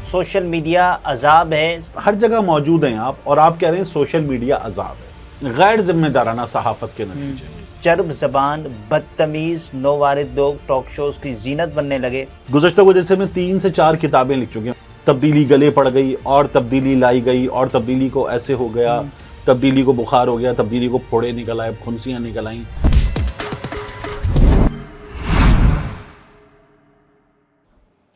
Social media عذاب ہے. ہر جگہ موجود ہیں آپ، اور آپ کہہ رہے ہیں سوشل میڈیا عذاب ہے، غیر ذمہ دارانہ صحافت کے نتیجے میں. چرب زبان، بدتمیز، نووارد لوگ ٹاک شوز کی زینت بننے لگے. گزشتہ گزشتہ میں 3 سے 4 کتابیں لکھ چکے ہیں. تبدیلی گلے پڑ گئی، اور تبدیلی لائی گئی، اور تبدیلی کو ایسے ہو گیا، تبدیلی کو بخار ہو گیا، تبدیلی کو پھوڑے نکل آئے، کھنسیاں نکل آئیں.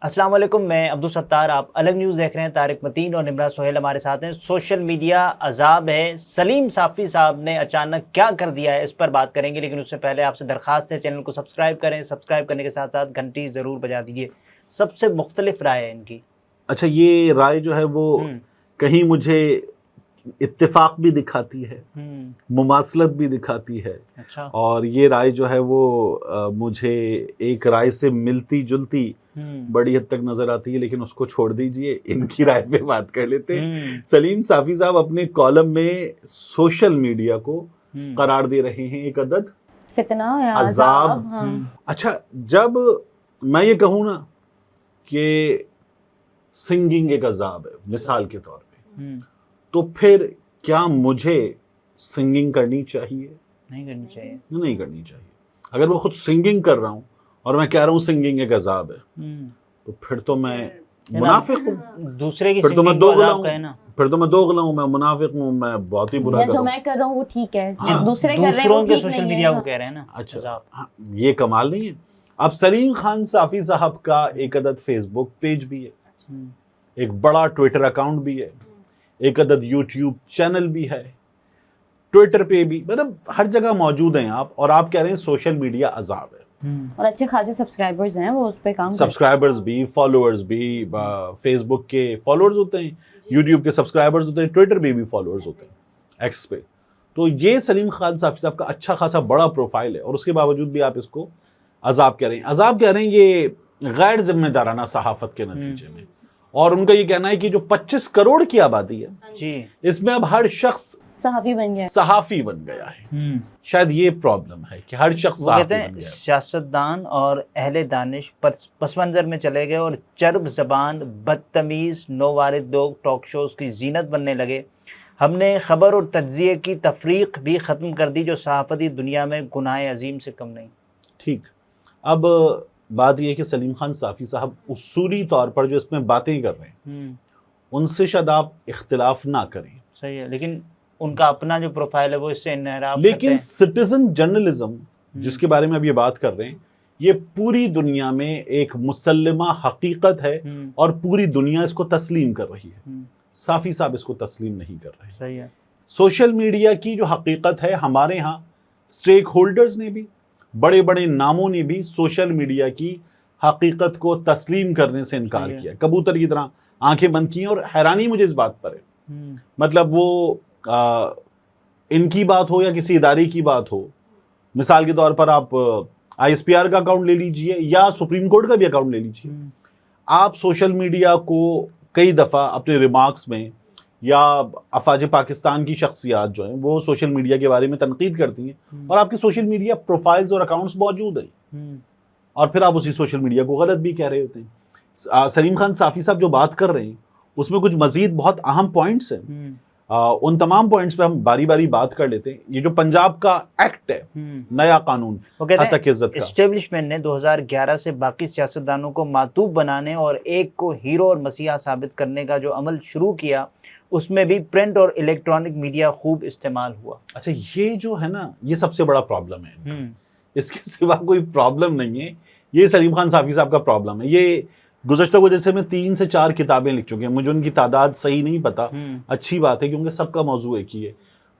السلام علیکم، میں عبدالستار. آپ الگ نیوز دیکھ رہے ہیں. طارق متین اور نمرہ سہیل ہمارے ساتھ ہیں. سوشل میڈیا عذاب ہے، سلیم صافی صاحب نے اچانک کیا کر دیا ہے، اس پر بات کریں گے. لیکن اس سے پہلے آپ سے درخواست ہے چینل کو سبسکرائب کریں. سبسکرائب کرنے کے ساتھ ساتھ گھنٹی ضرور بجا دیجیے. سب سے مختلف رائے ہے ان کی. اچھا، یہ رائے جو ہے وہ کہیں مجھے اتفاق بھی دکھاتی ہے، مماثلت بھی دکھاتی ہے. اچھا. اور یہ رائے جو ہے وہ مجھے ایک رائے سے ملتی جلتی بڑی حد تک نظر آتی ہے، لیکن اس کو چھوڑ دیجئے، ان کی رائے پہ بات کر لیتے ہیں. سلیم صافی صاحب اپنے کالم میں سوشل میڈیا کو قرار دے رہے ہیں ایک عدد فتنہ یا عذاب. اچھا، جب میں یہ کہوں نا کہ سنگنگ ایک عذاب ہے مثال کے طور پہ، تو پھر کیا مجھے سنگنگ کرنی چاہیے؟ نہیں کرنی چاہیے. نہیں کرنی چاہیے. اگر میں خود سنگنگ کر رہا ہوں اور میں کہہ رہا ہوں سنگنگ ایک عذاب ہے، تو پھر تو میں منافق ہوں. دوسرے کی پھر تو میں سنگنگ کو دوغلا عذاب کہے نا. پھر تو میں دوغلا ہوں، میں منافق ہوں، میں بہت ہی برا کر جو رہا ہوں. میں کر رہا ہوں وہ ٹھیک ہے، ہاں، دوسرے کر رہے ہیں دوسروں وہ کے ٹھیک سوشل نہیں میڈیا ہے. کو کہہ رہے ہیں نا. اچھا، یہ کمال نہیں ہے. اب سلیم خان صافی صاحب کا ایک عدد فیس بک پیج بھی ہے، ایک بڑا ٹویٹر اکاؤنٹ بھی ہے، ایک عدد یوٹیوب چینل بھی ہے، ٹویٹر پہ بھی، مطلب ہر جگہ موجود ہیں آپ، اور آپ کہہ رہے ہیں سوشل میڈیا عذاب ہے. اور اچھے خاصے سبسکرائبرز ہیں، وہ اس پہ کام کرتے ہیں. سبسکرائبرز بھی، فالوورز بھی، فیس بک کے فالوورز ہوتے ہیں، یوٹیوب کے سبسکرائبرز ہوتے ہیں، ٹویٹر پہ بھی فالوورز ہوتے ہیں، ایکس پہ. تو یہ سلیم خان صافی صاحب کا اچھا خاصا بڑا پروفائل ہے، اور اس کے باوجود بھی آپ اس کو عذاب کہہ رہے ہیں. عذاب کہہ رہے ہیں یہ غیر ذمہ دارانہ صحافت کے نتیجے میں. اور ان کا یہ کہنا ہے کہ جو 25 کروڑ کی آبادی ہے جی، اس میں اب ہر شخص صحافی بن گیا. صحافی بن گیا ہے. شاید یہ پرابلم ہے کہ ہر شخص وہ صحافی کہتے بن ہیں گیا ہے. سیاستدان اور اہل دانش پس منظر میں چلے گئے، اور چرب زبان، بدتمیز، نووارد لوگ ٹاک شوز کی زینت بننے لگے. ہم نے خبر اور تجزیے کی تفریق بھی ختم کر دی، جو صحافتی دنیا میں گناہ عظیم سے کم نہیں. ٹھیک. اب بات یہ ہے کہ سلیم خان صافی صاحب اصولی طور پر جو اس میں باتیں کر رہے ہیں ان سے شاید آپ اختلاف نہ کریں. صحیح ہے، لیکن ان کا اپنا جو پروفائل ہے وہ اس سے انحراف کرتے لیکن ہیں. سٹیزن جرنلزم جس کے بارے میں اب یہ بات کر رہے ہیں، یہ پوری دنیا میں ایک مسلمہ حقیقت ہے، اور پوری دنیا اس کو تسلیم کر رہی ہے. صافی صاحب اس کو تسلیم نہیں کر رہے. صحیح ہے. سوشل میڈیا کی جو حقیقت ہے، ہمارے ہاں سٹیک ہولڈرز نے بھی، بڑے بڑے ناموں نے بھی سوشل میڈیا کی حقیقت کو تسلیم کرنے سے انکار کیا، کبوتر کی طرح آنکھیں بند کی ہیں. اور حیرانی مجھے اس بات پر ہے، مطلب وہ ان کی بات ہو یا کسی ادارے کی بات ہو. مثال کے طور پر آپ آئی ایس پی آر کا اکاؤنٹ لے لیجئے یا سپریم کورٹ کا بھی اکاؤنٹ لے لیجئے. آپ سوشل میڈیا کو کئی دفعہ اپنے ریمارکس میں، یا افواج پاکستان کی شخصیات جو ہیں وہ سوشل میڈیا کے بارے میں تنقید کرتی ہیں، اور آپ کے سوشل میڈیا پروفائلز اور اکاؤنٹس موجود ہیں، اور پھر آپ اسی سوشل میڈیا کو غلط بھی کہہ رہے ہوتے ہیں. سلیم خان صافی صاحب جو بات کر رہے ہیں اس میں کچھ مزید بہت اہم پوائنٹس ہیں. ان تمام پوائنٹس پہ ہم باری باری بات کر لیتے ہیں. یہ جو پنجاب کا ایکٹ ہے، نیا قانون حتک عزت کا، اسٹیبلشمنٹ نے 2011 سے باقی سیاستدانوں کو معطوف بنانے اور ایک کو ہیرو اور مسیحا ثابت کرنے کا جو عمل شروع کیا، اس میں بھی پرنٹ اور الیکٹرانک میڈیا خوب استعمال ہوا. اچھا، یہ جو ہے نا، یہ سب سے بڑا پرابلم ہے. اس کے سوا کوئی پرابلم نہیں ہے. یہ سلیم خان صافی صاحب کا پرابلم ہے. یہ گزشتہ گزشتہ میں 3 سے 4 کتابیں لکھ چکے ہیں. مجھے ان کی تعداد صحیح نہیں پتا. اچھی بات ہے کیونکہ سب کا موضوع ایک ہی ہے.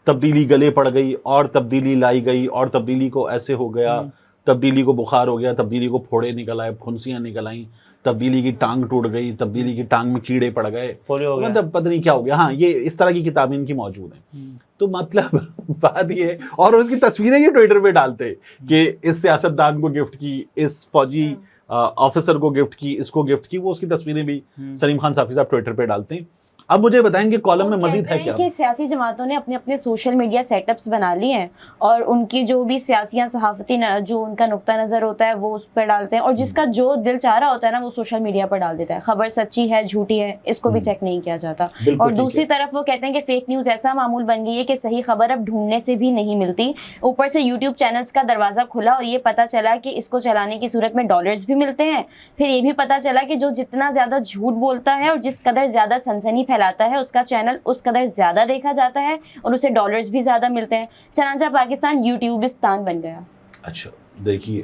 تبدیلی گلے پڑ گئی، اور تبدیلی لائی گئی، اور تبدیلی کو ایسے ہو گیا، تبدیلی کو بخار ہو گیا، تبدیلی کو پھوڑے نکل آئے، کھنسیاں نکل آئیں، تبدیلی کی ٹانگ ٹوٹ گئی، تبدیلی کی ٹانگ میں کیڑے پڑ گئے، مطلب پتہ نہیں کیا ہو گیا. ہاں، یہ اس طرح کی کتابیں ان کی موجود ہیں. تو مطلب بات یہ ہے، اور اس کی تصویریں یہ ٹویٹر پہ ڈالتے کہ اس سیاستدان کو گفٹ کی، اس فوجی آفیسر کو گفٹ کی، اس کو گفٹ کی. وہ اس کی تصویریں بھی سلیم خان صافی صاحب ٹویٹر پہ ڈالتے ہیں. اب مجھے بتائیں گے کالم میں مزید ہے کیا؟ کہ سیاسی جماعتوں نے اپنے اپنے سوشل میڈیا سیٹ اپس بنا لیے ہیں اور ان کی جو بھی سیاسی یا صحافتی جو ان کا نقطہ نظر ہوتا ہے وہ اس پہ ڈالتے ہیں، اور جس کا جو دل چاہ رہا ہوتا ہے نا وہ سوشل میڈیا پر ڈال دیتا ہے. خبر سچی ہے جھوٹی ہے اس کو بھی چیک نہیں کیا جاتا. اور دوسری طرف وہ کہتے ہیں کہ فیک نیوز ایسا معمول بن گئی ہے کہ صحیح خبر اب ڈھونڈنے سے بھی نہیں ملتی. اوپر سے یوٹیوب چینلز کا دروازہ کھلا اور یہ پتا چلا کہ اس کو چلانے کی صورت میں ڈالرز بھی ملتے ہیں. پھر یہ بھی پتا چلا کہ جو جتنا زیادہ جھوٹ بولتا ہے اور جس قدر زیادہ سنسنی پھیلاتا ہے اس کا چینل اس قدر زیادہ دیکھا جاتا ہے اور اسے ڈالرز بھی زیادہ ملتے ہیں. چنانچہ پاکستان یوٹیوبستان بن گیا. اچھا دیکھیے،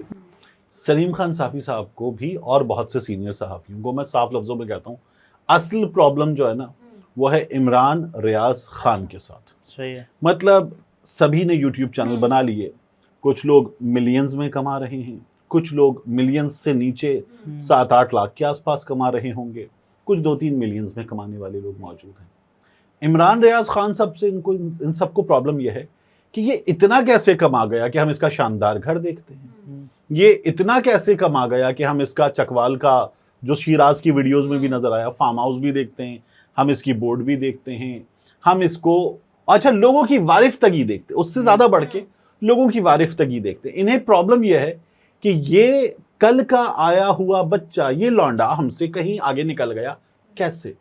سلیم خان صافی صاحب کو بھی اور بہت سے سینئر صحافیوں کو میں صاف لفظوں میں کہتا ہوں، اصل پرابلم جو ہے نا وہ ہے عمران ریاض خان کے ساتھ. صحیح ہے. مطلب سبھی نے یوٹیوب چینل بنا لیے، کچھ لوگ ملینز میں کما رہے ہیں، کچھ لوگ ملینز سے نیچے 7-8 لاکھ کے آس پاس کما رہے ہوں گے، کچھ 2-3 ملینز میں کمانے والے لوگ موجود ہیں. عمران ریاض خان ان سب کو پرابلم یہ ہے کہ یہ اتنا کیسے کما گیا کہ ہم اس کا شاندار گھر دیکھتے ہیں، یہ اتنا کیسے کما گیا کہ ہم اس کا چکوال کا جو شیراز کی ویڈیوز میں بھی نظر آیا فارم ہاؤس بھی دیکھتے ہیں، ہم اس کی بورڈ بھی دیکھتے ہیں، ہم اس کو اچھا لوگوں کی وارفتگی دیکھتے ہیں، اس سے زیادہ بڑھ کے لوگوں کی وارفتگی دیکھتے ہیں. انہیں پرابلم یہ ہے کہ یہ کل کا آیا ہوا بچہ، یہ لونڈا ہم سے کہیں آگے نکل گیا کیسے،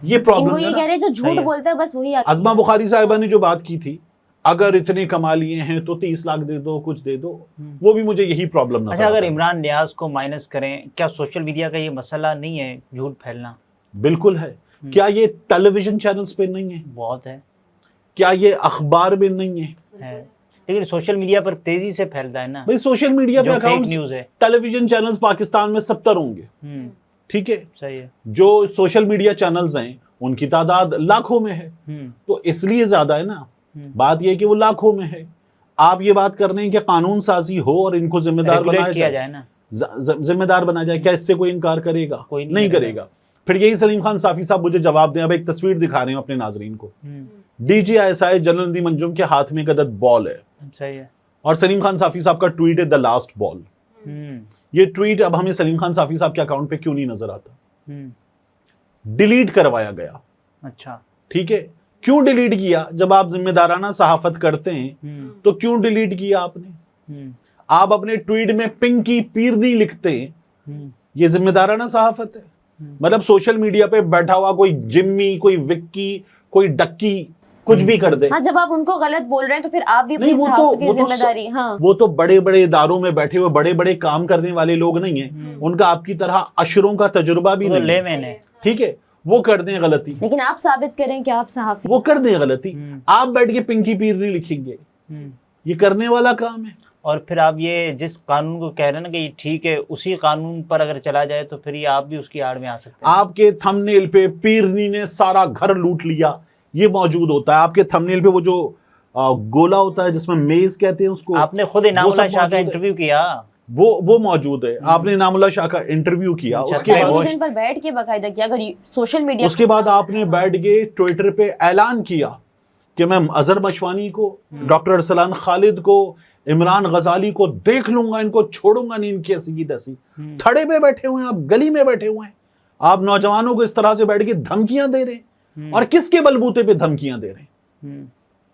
یہ پرابلم وہ یہ کہہ رہے جو جھوٹ بولتا ہے بس وہی. عظمہ بخاری صاحبہ نے جو بات کی تھی اگر اتنے کما لیے ہیں تو 30 لاکھ دے دو، کچھ دے دو، وہ بھی مجھے یہی پرابلم نظر اچھا آتا ہے. اگر عمران نیاز کو مائنس کریں، کیا سوشل میڈیا کا یہ مسئلہ نہیں ہے جھوٹ پھیلنا؟ بالکل ہے. کیا یہ ٹیلی ویژن چینلز پہ نہیں ہے؟ بہت ہے. کیا یہ اخبار میں نہیں ہے لیکن سوشل میڈیا پر تیزی سے پھیلتا ہے نا بھائی. سوشل میڈیا پہ فیک نیوز ہے. ٹیلی ویژن چینلز پاکستان میں 70 ہوں گے، ٹھیک ہے، صحیح ہے. جو سوشل میڈیا چینلز ہیں ان کی تعداد لاکھوں میں ہے، تو اس لیے زیادہ ہے نا. بات یہ کہ وہ لاکھوں میں ہے. آپ یہ بات کر رہے ہیں کہ قانون سازی ہو اور ان کو ذمہ دار بنایا جائے نا، ذمہ دار بنا جائے، کیا اس سے کوئی انکار کرے گا؟ کوئی نہیں کرے گا. پھر یہی سلیم خان صافی صاحب مجھے جواب دیں. اب ایک تصویر دکھا رہے ہیں اپنے ناظرین کو، D G I S I general Nadeem Anjum کے ہاتھ میں ایک عدد بال ہے، صحیح ہے، اور سلیم خان صافی صاحب کا ٹویٹ ہے دا لاسٹ بال. یہ ٹویٹ اب ہمیں سلیم خان صافی صاحب کے اکاؤنٹ پہ کیوں نہیں نظر آتا؟ ڈیلیٹ کروایا گیا. اچھا ٹھیک ہے، کیوں ڈیلیٹ کیا؟ جب آپ ذمہ دارانہ صحافت کرتے ہیں تو کیوں ڈیلیٹ کیا آپ نے؟ آپ اپنے ٹویٹ میں پنکی پیرنی لکھتے ہیں، یہ ذمہ دارانہ صحافت ہے؟ مطلب سوشل میڈیا پہ بیٹھا ہوا کوئی جمی، کوئی وکی، کوئی ڈکی کچھ بھی کر دے. ہاں جب آپ ان کو غلط بول رہے ہیں تو پھر آپ بھی اپنی صحافت کی ذمہ داری. ہاں وہ تو بڑے بڑے اداروں میں بیٹھے ہوئے بڑے بڑے کام کرنے والے لوگ نہیں ہیں، ان کا آپ کی طرح عشروں کا تجربہ بھی نہیں ہے، ٹھیک ہے، وہ کر دیں غلطی، لیکن آپ ثابت کریں کہ آپ صحافی، وہ کر دیں غلطی. آپ بیٹھ کے پنکی پیرنی لکھیں گے، یہ کرنے والا کام ہے. اور پھر آپ یہ جس قانون کو کہہ رہے ہیں نا کہ یہ ٹھیک ہے، اسی قانون پر اگر چلا جائے تو پھر یہ آپ بھی اس کی آڑ میں آ سکتے ہیں. آپ کے تھم نیل پہ پیرنی نے سارا گھر لوٹ لیا یہ موجود ہوتا ہے. آپ کے تھم نیل پہ وہ جو گولا ہوتا ہے جس میں میز کہتے ہیں اس کو، آپ نے خود انعام اللہ شاہ کا انٹرویو کیا، وہ موجود ہے. آپ نے انعام اللہ شاہ کا انٹرویو کیا، اس کے بعد پر بیٹھ کے باقاعدہ کیا، اگر سوشل میڈیا، اس کے بعد آپ نے بیٹھ کے ٹویٹر پہ اعلان کیا کہ میں اظہر مشوانی کو، ڈاکٹر ارسلان خالد کو، عمران غزالی کو دیکھ لوں گا، ان کو چھوڑوں گا نہیں، ان کی ایسی کی تیسی. تھڑے پہ بیٹھے ہوئے ہیں آپ، گلی میں بیٹھے ہوئے ہیں آپ، نوجوانوں کو اس طرح سے بیٹھ کے دھمکیاں دے رہے ہیں. اور کس کے بلبوتے پہ دھمکیاں دے رہے ہیں؟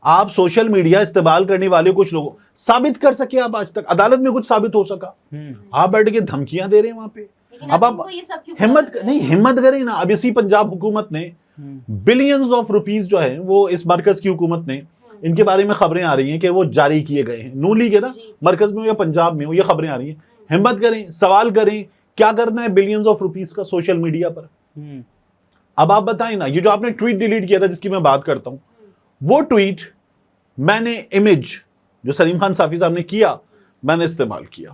آپ سوشل میڈیا استعمال کرنے والے کچھ لوگوں ثابت کر سکے آپ آج تک عدالت میں کچھ ثابت ہو سکا؟ آپ بیٹھ کے دھمکیاں دے رہے ہیں وہاں پہ. اب آپ ہمت کریں نا. اب اسی پنجاب حکومت نے بلینز آف روپیز جو ہے وہ اس مرکز کی حکومت نے، ان کے بارے میں خبریں آ رہی ہیں کہ وہ جاری کیے گئے ہیں. نون لیگ ہے نا، مرکز میں ہو یا پنجاب میں ہو، یہ خبریں آ رہی ہیں. ہمت کریں، سوال کریں، کیا کرنا ہے بلینز آف روپیز کا سوشل میڈیا پر. اب آپ بتائیں نا، یہ جو آپ نے ٹویٹ ڈیلیٹ کیا تھا جس کی میں بات کرتا ہوں، وہ ٹویٹ میں نے امیج جو سلیم خان صافی صاحب نے کیا میں نے استعمال کیا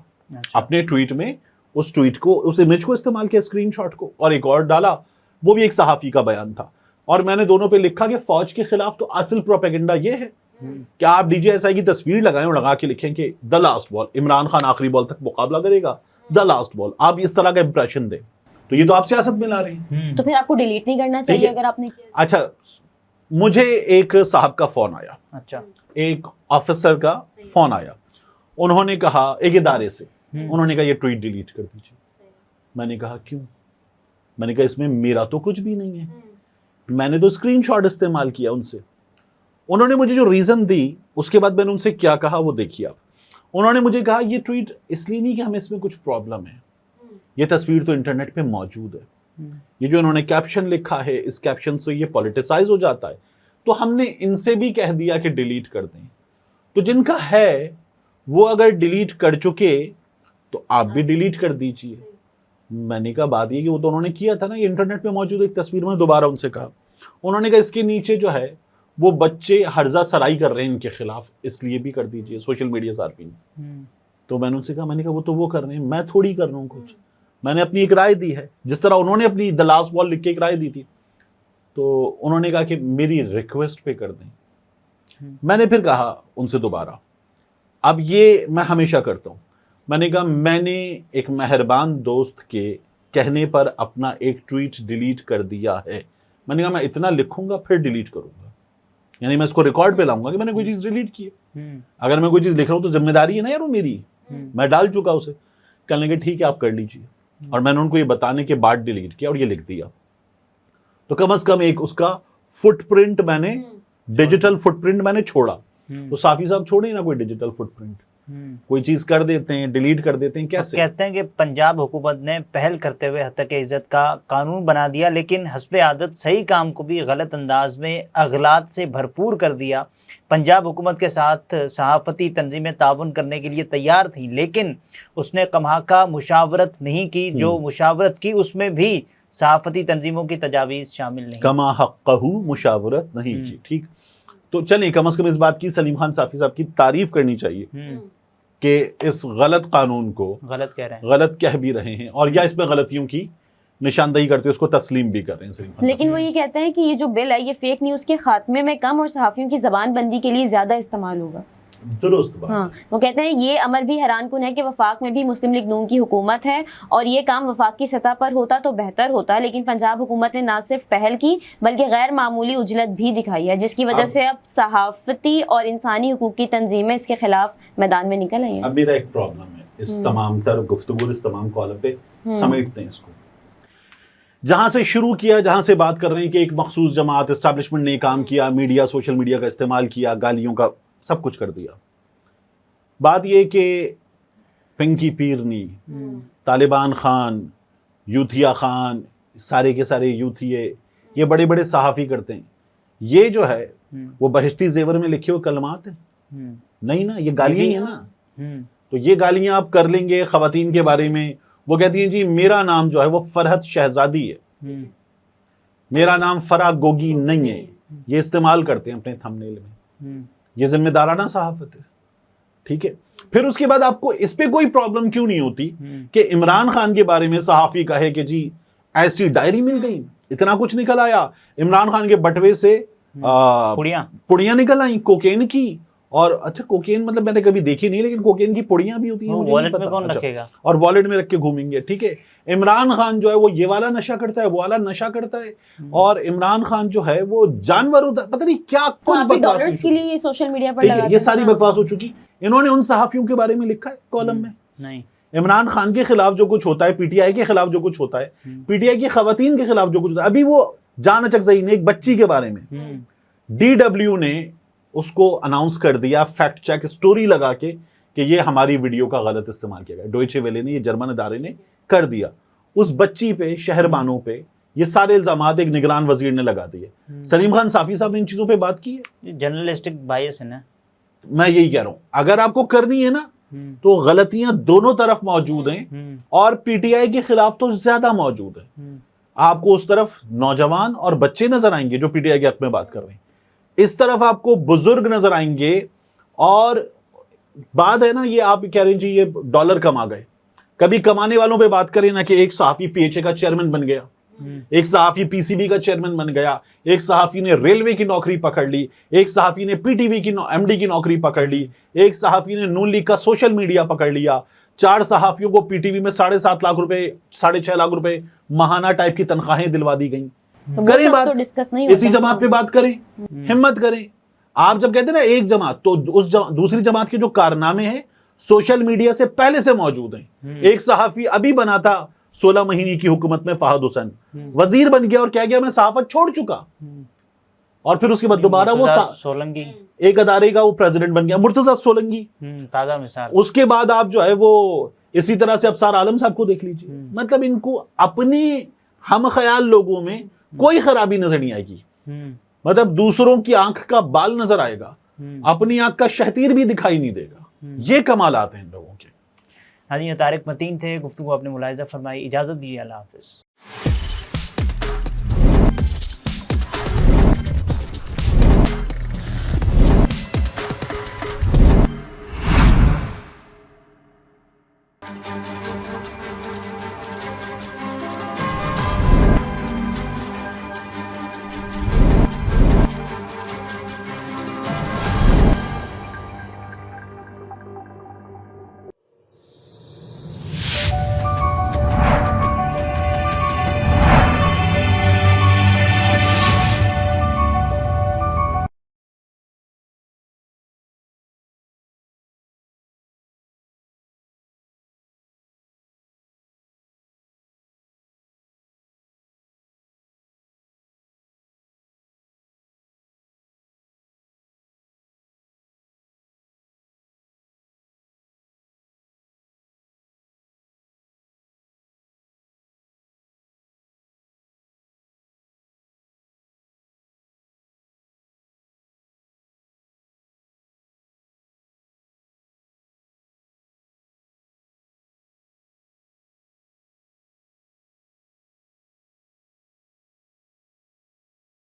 اپنے ٹویٹ میں. اس ٹویٹ کو، اس امیج کو استعمال کیا، اسکرین شاٹ کو، اور ایک اور ڈالا، وہ بھی ایک صحافی کا بیان تھا. اور میں نے دونوں پہ لکھا کہ فوج کے خلاف تو اصل پروپیگنڈا یہ ہے کہ آپ ڈی جی ایس آئی کی تصویر لگائیں اور لگا کے لکھیں کہ the last ball, Imran Khan آخری بال تک مقابلہ کرے گا، دا لاسٹ بال. آپ اس طرح کا امپریشن دیں تو یہ تو آپ سیاست میں لا رہے ہیں. تو پھر آپ کو ڈیلیٹ نہیں کرنا چاہیے اگر آپ نے کیا. اچھا، مجھے ایک صاحب کا فون آیا، اچھا ایک آفیسر کا فون آیا، انہوں نے کہا ایک ادارے سے، انہوں نے کہا یہ ٹویٹ ڈیلیٹ کر دیجیے. میں نے کہا کیوں؟ میں نے کہا اس میں میرا تو کچھ بھی نہیں ہے. میں نے تو اسکرین شاٹ استعمال کیا ان سے. انہوں نے مجھے جو ریزن دی اس کے بعد میں نے ان سے کیا کہا وہ دیکھیے آپ. انہوں نے مجھے کہا یہ ٹویٹ اس لیے نہیں کہ ہمیں اس میں کچھ پرابلم ہے, یہ تصویر تو انٹرنیٹ پہ موجود ہے, یہ جو انہوں نے کیپشن لکھا ہے اس کیپشن سے یہ پولیٹیسائز ہو جاتا ہے, تو ہم نے ان سے بھی کہہ دیا کہ ڈیلیٹ کر دیں. تو جن کا ہے وہ اگر ڈیلیٹ کر چکے تو آپ بھی ڈیلیٹ کر دیجئے. میں نے کہا بات یہ کہ وہ تو انہوں نے کیا تھا نا, یہ انٹرنیٹ پہ موجود ایک تصویر. میں دوبارہ ان سے کہا, انہوں نے کہا اس کے نیچے جو ہے وہ بچے ہرزہ سرائی کر رہے ہیں ان کے خلاف, اس لیے بھی کر دیجئے سوشل میڈیا صارفین. تو میں نے ان سے کہا, میں نے کہا وہ تو وہ کر رہے ہیں, میں تھوڑی کر رہا ہوں کچھ, میں نے اپنی ایک رائے دی ہے جس طرح انہوں نے اپنی دی لاسٹ وال لکھ کے ایک رائے دی تھی. تو انہوں نے کہا کہ میری ریکویسٹ پہ کر دیں. میں نے پھر کہا ان سے دوبارہ, اب یہ میں ہمیشہ کرتا ہوں, میں نے کہا میں نے ایک مہربان دوست کے کہنے پر اپنا ایک ٹویٹ ڈیلیٹ کر دیا ہے. میں نے کہا میں اتنا لکھوں گا پھر ڈیلیٹ کروں گا, یعنی میں اس کو ریکارڈ پہ لاؤں گا کہ میں نے کوئی چیز ڈیلیٹ کی ہے. اگر میں کوئی چیز لکھ رہا ہوں تو ذمہ داری ہے نا یار وہ میری, میں ڈال چکا اسے. کہنے لگے ٹھیک ہے آپ کر لیجیے, اور میں نے ان کو یہ بتانے کے بعد ڈیلیٹ کیا اور یہ لکھ دیا. تو کم از کم ایک اس کا فٹ پرنٹ میں نے, ڈیجیٹل فٹ پرنٹ میں نے چھوڑا. تو صافی صاحب چھوڑے نا کوئی ڈیجیٹل فٹ پرنٹ, کوئی چیز کر دیتے ہیں ڈیلیٹ کر دیتے ہیں. کیسے کہتے ہیں کہ پنجاب حکومت نے پہل کرتے ہوئے حتیٰ کہ عزت کا قانون بنا دیا, لیکن حسب عادت صحیح کام کو بھی غلط انداز میں اغلاط سے بھرپور کر دیا. پنجاب حکومت کے ساتھ صحافتی تنظیمیں تعاون کرنے کے لیے تیار تھیں, لیکن اس نے کماکہ مشاورت نہیں کی. جو مشاورت کی اس میں بھی صحافتی تنظیموں کی تجاویز شامل نہیں, کما حقہ مشاورت نہیں کی. ٹھیک, تو چلیں کم از کم اس بات کی سلیم خان صافی صاحب کی تعریف کرنی چاہیے کہ اس غلط قانون کو غلط کہہ رہے ہیں, غلط کہہ بھی رہے ہیں, اور یا اس میں غلطیوں کی نشاندہی کرتے اس کو تسلیم بھی کر رہے ہیں سلیم خان. لیکن وہ یہ کہتے ہیں کہ یہ جو بل ہے یہ فیک نیوز کے خاتمے میں کم اور صحافیوں کی زبان بندی کے لیے زیادہ استعمال ہوگا. درست بات. ہاں, وہ کہتے ہیں یہ امر بھی حیران کن ہے کہ وفاق میں بھی مسلم لیگ نون کی حکومت ہے, اور یہ کام وفاق کی سطح پر ہوتا تو بہتر ہوتا, لیکن پنجاب حکومت نے نہ صرف پہل کی بلکہ غیر معمولی عجلت بھی دکھائی ہے, جس کی وجہ سے اب صحافتی اور انسانی حقوق کی تنظیمیں اس کے خلاف میدان میں نکل آئی ہیں. اب میرا ایک پرابلم ہے اس تمام تر گفتگو, اس تمام کالم پہ سمیٹتے ہیں اس کو. جہاں سے شروع کیا, جہاں سے بات کر رہے ہیں کہ ایک مخصوص جماعت اسٹیبلشمنٹ نے کام کیا, میڈیا سوشل میڈیا کا استعمال کیا, گالیوں کا سب کچھ کر دیا. بات یہ کہ پنکی پیرنی, طالبان خان, یوتھیا خان, سارے کے سارے یوتھیے, یہ بڑے بڑے صحافی کرتے ہیں. یہ جو ہے وہ بہشتی زیور میں لکھے ہوئے کلمات ہیں نہیں نا, یہ گالیاں ہی ہیں نا. تو یہ گالیاں آپ کر لیں گے خواتین کے بارے میں. وہ کہتی ہیں جی میرا نام جو ہے وہ فرحت شہزادی ہے, میرا نام فرا گوگی نہیں ہے. یہ استعمال کرتے ہیں اپنے تھمبنیل میں. یہ ذمہ دارانہ صحافت ہے. ٹھیک ہے, پھر اس کے بعد آپ کو اس پہ کوئی پرابلم کیوں نہیں ہوتی کہ عمران خان کے بارے میں صحافی کہے کہ جی ایسی ڈائری مل گئی, اتنا کچھ نکل آیا, عمران خان کے بٹوے سے پڑیاں نکل آئیں کوکین کی. اور اچھا کوکین مطلب میں نے کبھی دیکھی نہیں, لیکن کوکین کی پڑیاں بھی ہوتی ہیں, والٹ میں کون رکھے گا, اور والٹ میں رکھ کے گھومیں گے. ٹھیک ہے, عمران خان جو ہے وہ یہ والا نشہ کرتا ہے, وہ والا نشہ کرتا ہے, اور عمران خان جو ہے وہ جانور ہوتا ہے, پتہ نہیں کیا کچھ بکواس کے لیے سوشل میڈیا پر یہ ساری بکواس ہو چکی. انہوں نے ان صحافیوں کے بارے میں لکھا ہے کالم میں. نہیں, عمران خان کے خلاف جو کچھ ہوتا ہے, پی ٹی آئی کے خلاف جو کچھ ہوتا ہے, پی ٹی آئی کی خواتین کے خلاف جو کچھ ہوتا ہے, ابھی وہ جان اچکزئی نے ایک بچی کے بارے میں ڈی ڈبلیو نے اس کو اناؤنس کر دیا فیکٹ چیک سٹوری لگا کے کہ یہ ہماری ویڈیو کا غلط استعمال کیا گیا. ڈوئچے ویلے نے, یہ جرمن ادارے نے کر دیا. اس بچی پہ, شہربانوں پہ یہ سارے الزامات ایک نگران وزیر نے لگا دیے. سلیم خان صافی صاحب نے ان چیزوں پہ بات کی ہے. جرنلسٹک بائس ہے نا. میں یہی کہہ رہا ہوں, اگر آپ کو کرنی ہے نا تو غلطیاں دونوں طرف موجود ہیں, اور پی ٹی آئی کے خلاف تو زیادہ موجود ہیں. آپ کو اس طرف نوجوان اور بچے نظر آئیں گے جو پی ٹی آئی کے حق میں بات کر رہے ہیں, اس طرف آپ کو بزرگ نظر آئیں گے. اور بات ہے نا یہ آپ کہہ رہے ہیں جی یہ ڈالر کما گئے, کبھی کمانے والوں پہ بات کریں نا کہ ایک صحافی پی ایچ اے کا چیئرمین بن گیا, ایک صحافی پی سی بی کا چیئرمین بن گیا, ایک صحافی نے ریلوے کی نوکری پکڑ لی, ایک صحافی نے پی ٹی وی کی ایم ڈی کی نوکری پکڑ لی, ایک صحافی نے نون لیگ کا سوشل میڈیا پکڑ لیا, 4 صحافیوں کو پی ٹی وی میں 7.5 لاکھ روپے 6.5 لاکھ روپے ماہانہ ٹائپ کی تنخواہیں دلوا دی گئیں. کریں بات, اسی جماعت پہ بات کریں, ہمت کریں. آپ جب کہتے ہیں نا ایک جماعت, تو اس دوسری جماعت کے جو کارنامے ہیں سوشل میڈیا سے پہلے سے موجود ہیں. ایک صحافی ابھی بنا تھا 16 مہینے کی حکومت میں فہد حسین وزیر بن گیا اور کہہ گیا میں صحافت چھوڑ چکا, اور پھر اس کے بعد دوبارہ وہ سولنگی ایک ادارے کا وہ پریزیڈنٹ بن گیا, مرتضیٰ سولنگی تازہ مثال. اس کے بعد آپ جو ہے وہ اسی طرح سے ابصار عالم صاحب کو دیکھ لیجیے. مطلب ان کو اپنی ہم خیال لوگوں میں کوئی خرابی نظر نہیں آئے گی, مطلب دوسروں کی آنکھ کا بال نظر آئے گا, اپنی آنکھ کا شہتیر بھی دکھائی نہیں دے گا. یہ کمالات ہیں ان لوگوں کے. ہاں جی, یہ طارق متین تھے, گفتگو اپنے ملاحظہ فرمائی. اجازت دیجیے, اللہ حافظ.